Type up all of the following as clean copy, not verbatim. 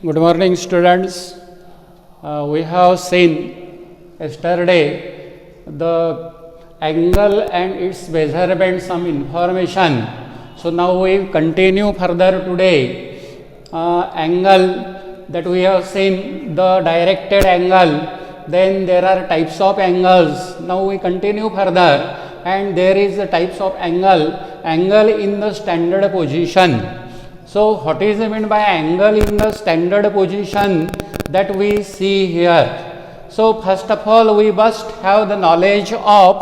Good morning, students. We have seen yesterday the angle and its measurement, some information. So now we continue further today. Angle that we have seen, the directed angle. Then there are types of angles. Now we continue further, and there is the types of angle in the standard position. So what is meant by angle in the standard position that we see here? So first of all, we must have the knowledge of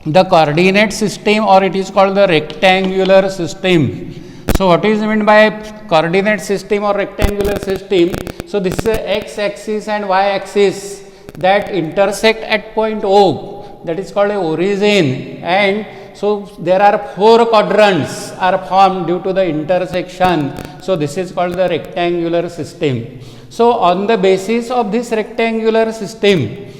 the coordinate system, or it is called the rectangular system. So what is meant by coordinate system or rectangular system? So this is x-axis and y-axis that intersect at point O, that is called a origin, and so there are four quadrants are formed due to the intersection. So this is called the rectangular system. So on the basis of this rectangular system,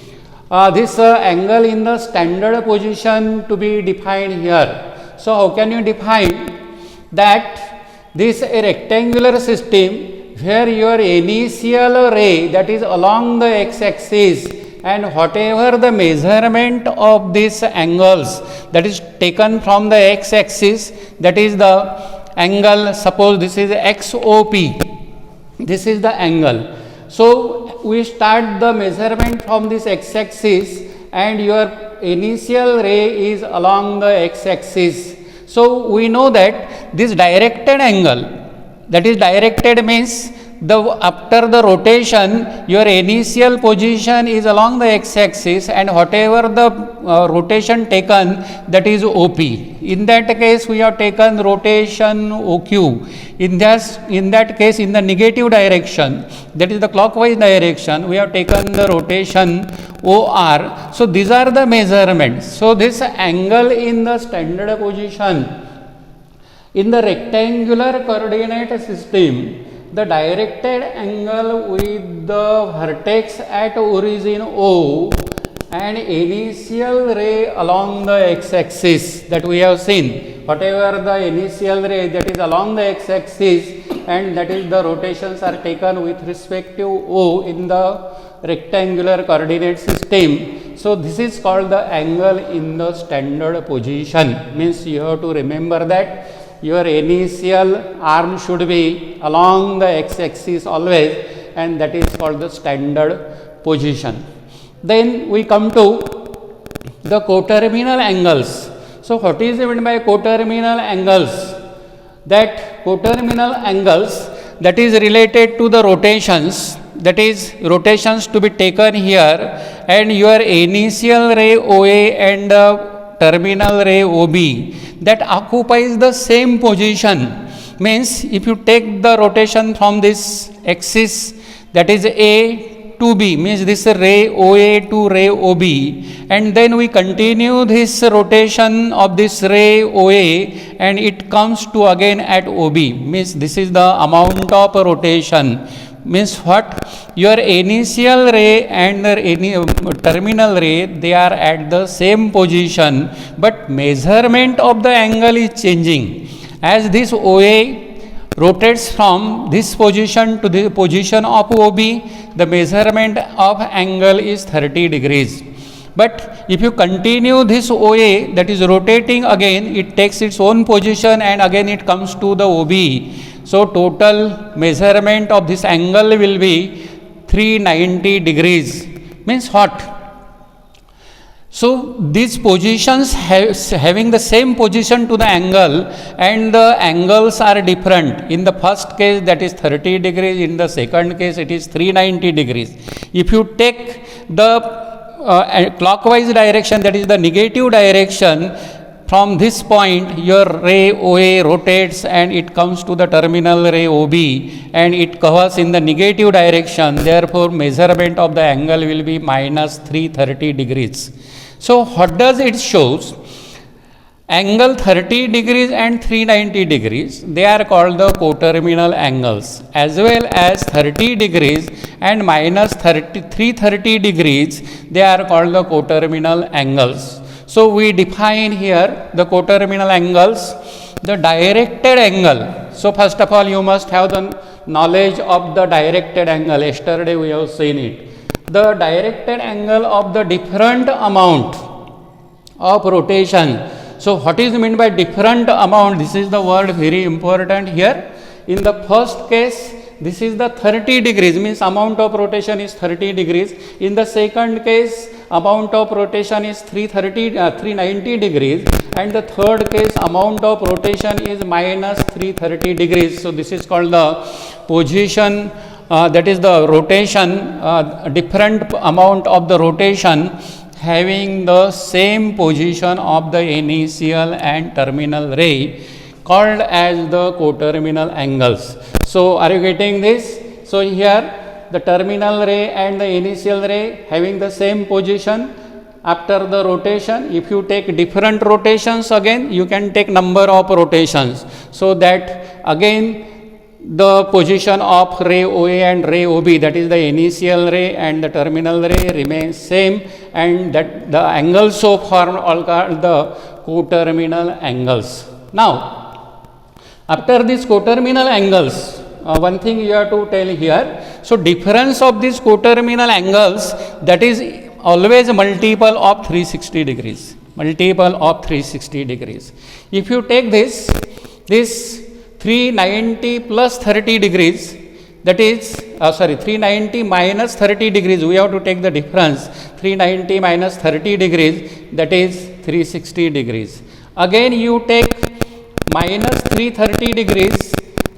this angle in the standard position to be defined here. So how can you define that? This a rectangular system where your initial ray, that is along the x-axis, and whatever the measurement of these angles that is taken from the x-axis, that is the angle. Suppose this is XOP, this is the angle. So we start the measurement from this x-axis, and your initial ray is along the x-axis. So we know that this directed angle, that is directed means after the rotation, your initial position is along the x-axis, and whatever the rotation taken, that is OP. In that case, we have taken rotation OQ. In that case, in the negative direction, that is the clockwise direction, we have taken the rotation OR. So these are the measurements. So this angle in the standard position in the rectangular coordinate system, the directed angle with the vertex at origin O and initial ray along the x-axis that we have seen. Whatever the initial ray that is along the x-axis, and that is the rotations are taken with respect to O in the rectangular coordinate system. So this is called the angle in the standard position. Means you have to remember that your initial arm should be along the x-axis always, and that is called the standard position. Then we come to the coterminal angles. So what is meant by coterminal angles? That coterminal angles, that is related to the rotations, that is rotations to be taken here, and your initial ray OA and terminal ray OB that occupies the same position. Means if you take the rotation from this axis, that is A to B, means this ray OA to ray OB, and then we continue this rotation of this ray OA, and it comes to again at OB, means this is the amount of rotation. Means what? Your initial ray and the terminal ray, they are at the same position, but measurement of the angle is changing. As this OA rotates from this position to the position of OB, the measurement of angle is 30 degrees. But if you continue this OA, that is rotating again, it takes its own position and again it comes to the OB. So total measurement of this angle will be 390 degrees. Means what? So these positions having the same position to the angle, and the angles are different. In the first case, that is 30 degrees. In the second case, it is 390 degrees. If you take the clockwise direction, that is the negative direction, from this point your ray OA rotates and it comes to the terminal ray OB, and it covers in the negative direction. Therefore measurement of the angle will be minus 330 degrees. So what does it shows? Angle 30 degrees and 390 degrees, they are called the coterminal angles, as well as 30 degrees and minus 330 degrees, they are called the coterminal angles. So we define here the coterminal angles, the directed angle. So first of all you must have the knowledge of the directed angle. Yesterday we have seen it. The directed angle of the different amount of rotation. So what is meant by different amount? This is the word very important here. In the first case, this is the 30 degrees, means amount of rotation is 30 degrees. In the second case, amount of rotation is 390 degrees, and the third case, amount of rotation is minus 330 degrees. So this is called the position, that is the rotation, different amount of the rotation having the same position of the initial and terminal ray, called as the coterminal angles. So are you getting this? So here the terminal ray and the initial ray having the same position after the rotation. If you take different rotations, again you can take number of rotations, so that again the position of ray OA and ray OB, that is the initial ray and the terminal ray, remains same, and that the angles so formed all called the coterminal angles. Now after these coterminal angles, one thing you have to tell here. So difference of these coterminal angles, that is always a multiple of 360 degrees. Multiple of 360 degrees. If you take this 390 plus 30 degrees, that is 390 minus 30 degrees, we have to take the difference. 390 minus 30 degrees, that is 360 degrees. Again you take minus 330 degrees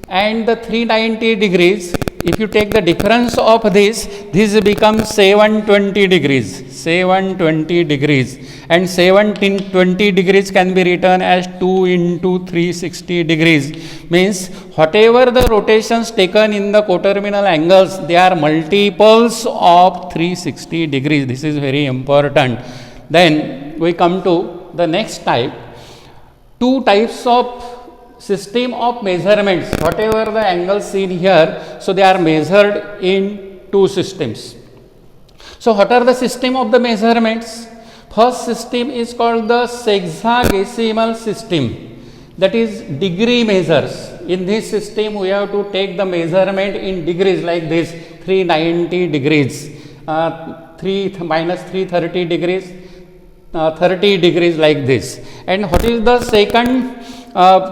and the 390 degrees. If you take the difference of this becomes 720 degrees. 720 degrees. And 720 degrees can be written as 2 into 360 degrees. Means whatever the rotations taken in the coterminal angles, they are multiples of 360 degrees. This is very important. Then we come to the next type. Two types of system of measurements, whatever the angles seen here, so they are measured in two systems. So what are the system of the measurements? First system is called the sexagesimal system, that is degree measures. In this system we have to take the measurement in degrees, like this 390 degrees, 3 minus 330 degrees, 30 degrees, like this. And what is the second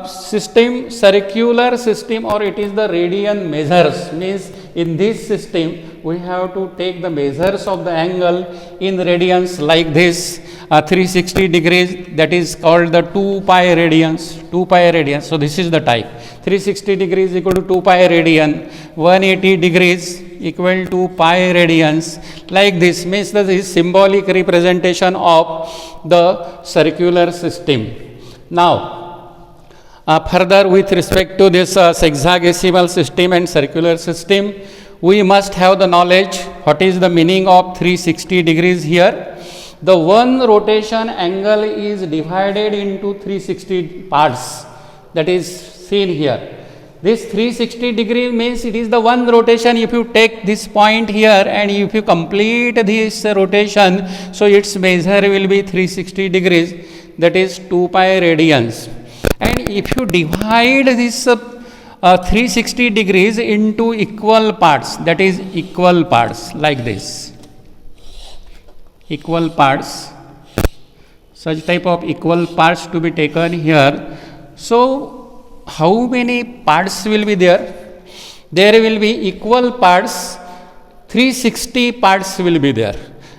system? Circular system, or it is the radian measures. Means in this system we have to take the measures of the angle in radians, like this 360 degrees, that is called the 2 pi radians. 2 pi radians. So this is the type. 360 degrees equal to 2 pi radian, 180 degrees equal to pi radians, like this. Means this is symbolic representation of the circular system. Now further, with respect to this sexagesimal system and circular system, we must have the knowledge what is the meaning of 360 degrees here. The one rotation angle is divided into 360 parts, that is seen here. This 360 degree means it is the one rotation. If you take this point here and if you complete this rotation, so its measure will be 360 degrees, that is 2 pi radians. And if you divide this 360 degrees into equal parts, that is equal parts, like this. Equal parts, such type of equal parts to be taken here. So how many parts will be there? There will be equal parts, 360 parts will be there.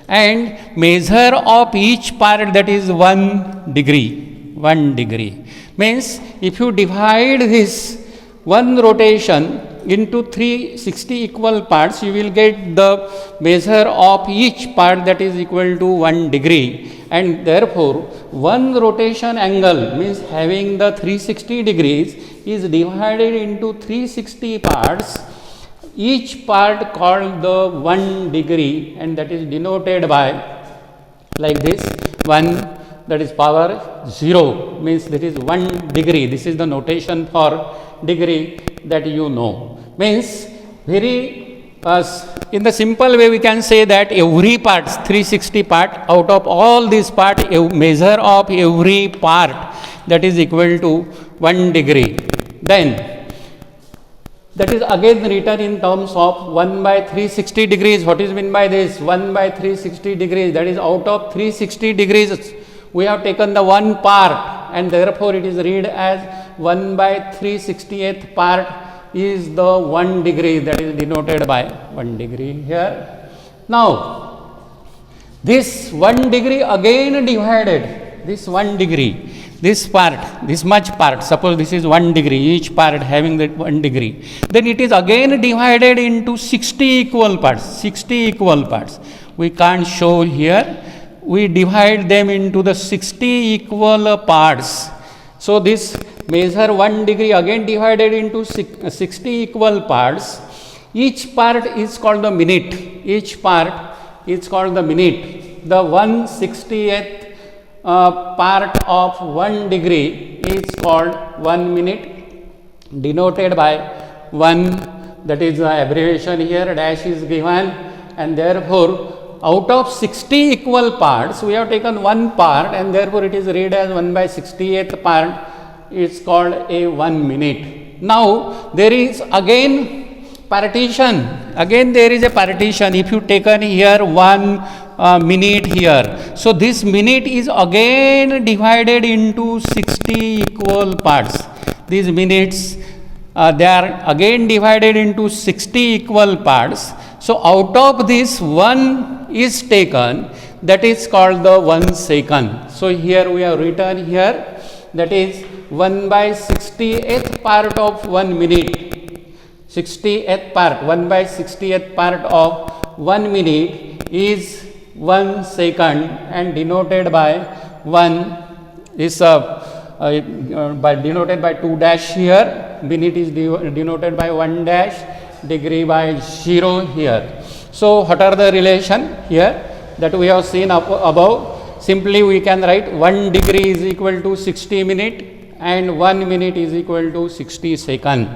And measure of each part, that is 1 degree. 1 degree. Means if you divide this one rotation into 360 equal parts, you will get the measure of each part, that is equal to 1 degree. And therefore one rotation angle, means having the 360 degrees, is divided into 360 parts, each part called the 1 degree, and that is denoted by, like this, 1, that is power 0, means that is 1 degree. This is the notation for degree that you know. Means very in the simple way we can say that every part, 360 part, out of all these part, a measure of every part, that is equal to 1 degree. Then that is again written in terms of 1 by 360 degrees. What is meant by this? 1 by 360 degrees, that is out of 360 degrees we have taken the one part, and therefore it is read as 1 by 360th part is the 1 degree, that is denoted by 1 degree here. Now this 1 degree again divided, this 1 degree, this part, this much part, suppose this is 1 degree, each part having that 1 degree, then it is again divided into 60 equal parts, 60 equal parts. We can't show here, we divide them into the 60 equal parts. So this measure 1 degree again divided into 60 equal parts. Each part is called the minute, each part is called the minute. The 1/60th part of 1 degree is called 1 minute, denoted by 1, that is the abbreviation here, dash is given, and therefore out of 60 equal parts we have taken one part, and therefore it is read as 1 by 60th part is called a 1 minute. Now there is again partition, again there is a partition. If you taken here 1 minute here, so this minute is again divided into 60 equal parts. These minutes they are again divided into 60 equal parts. So out of this 1 is taken, that is called the 1 second. So here we have written here, that is 1 by 60th part of 1 minute, 60th part, 1 by 60th part of 1 minute is 1 second, and denoted by 1 is denoted by 2 dash here, minute is denoted by 1 dash, degree by 0 here. So what are the relation here that we have seen above? Simply we can write 1 degree is equal to 60 minute and 1 minute is equal to 60 second.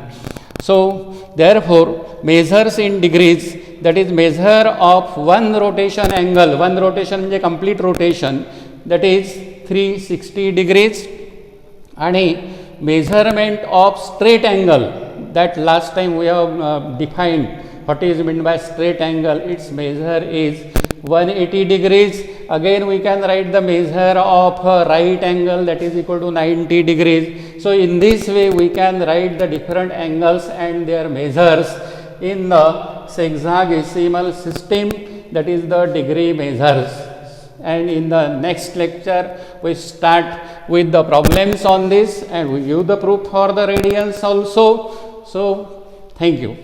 So therefore measures in degrees, that is measure of one rotation angle, one rotation means a complete rotation, that is 360 degrees, and measurement of straight angle, that last time we have defined what is meant by straight angle, its measure is 180 degrees. Again we can write the measure of right angle, that is equal to 90 degrees. So in this way we can write the different angles and their measures in the sexagesimal system, that is the degree measures. And in the next lecture we start with the problems on this, and we give the proof for the radians also. So thank you.